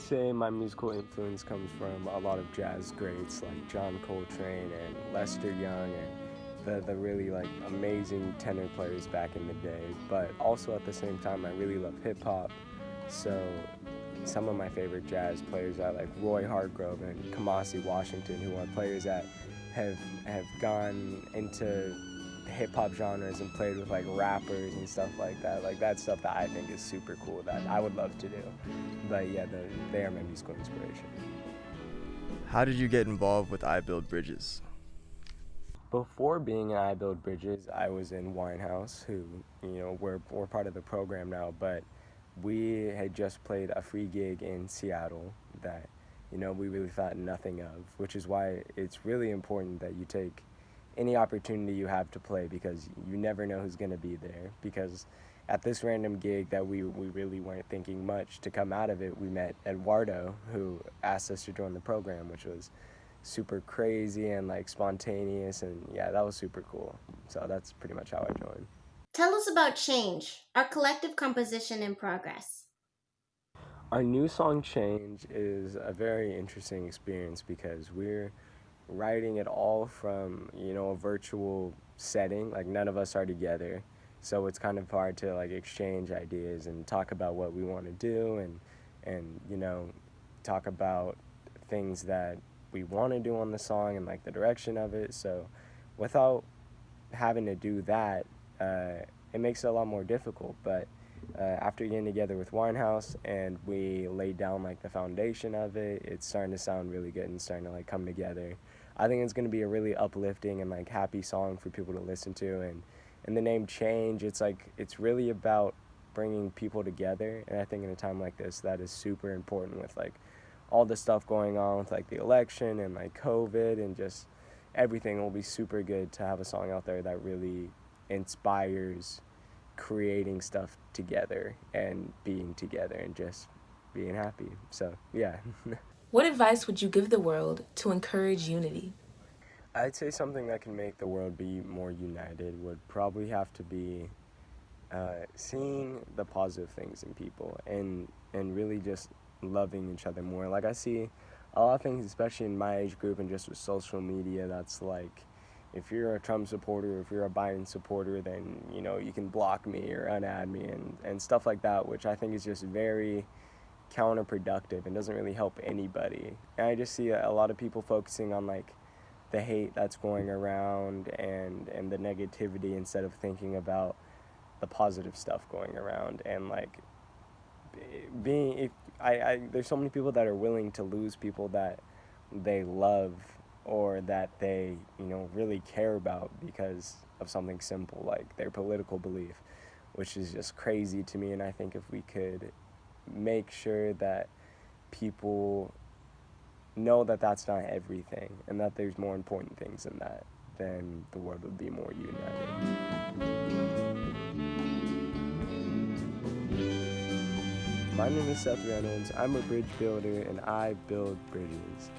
say my musical influence comes from a lot of jazz greats like John Coltrane and Lester Young and the really like amazing tenor players back in the day. But also at the same time, I really love hip hop. So some of my favorite jazz players are like Roy Hargrove and Kamasi Washington, who are players that have gone into hip hop genres and played with like rappers and stuff like that. Like that's stuff that I think is super cool that I would love to do. But yeah, they are my musical inspiration. How did you get involved with iBuildBridges? Before being in iBuildBridges, I was in Winehouse, who, we're part of the program now, but we had just played a free gig in Seattle that, we really thought nothing of, which is why it's really important that you take any opportunity you have to play, because you never know who's going to be there. Because at this random gig that we really weren't thinking much to come out of it, we met Eduardo, who asked us to join the program, which was super crazy and like spontaneous, and yeah, that was super cool. So that's pretty much how I joined. Tell us about Change, our collective composition in progress. Our new song Change is a very interesting experience because we're writing it all from, a virtual setting. Like none of us are together. So it's kind of hard to like exchange ideas and talk about what we want to do and talk about things that we want to do on the song and like the direction of it. So without having to do that, it makes it a lot more difficult. But after getting together with Winehouse and we laid down like the foundation of it, it's starting to sound really good and starting to like come together. I think it's going to be a really uplifting and like happy song for people to listen to. And the name Change, it's really about bringing people together. And I think in a time like this, that is super important with like all the stuff going on with like the election and like COVID and just everything. Will be super good to have a song out there that really inspires creating stuff together and being together and just being happy. So yeah. What advice would you give the world to encourage unity? I'd say something that can make the world be more united would probably have to be seeing the positive things in people and really just loving each other more. Like I see a lot of things, especially in my age group and just with social media, that's like, if you're a Trump supporter, if you're a Biden supporter, then, you can block me or unadd me and stuff like that, which I think is just very counterproductive and doesn't really help anybody. And I just see a lot of people focusing on like the hate that's going around and the negativity instead of thinking about the positive stuff going around. And like there's so many people that are willing to lose people that they love or that they really care about because of something simple like their political belief, which is just crazy to me. And I think if we could make sure that people know that that's not everything and that there's more important things than that, then the world would be more united. My name is Seth Reynolds. I'm a bridge builder and I build bridges.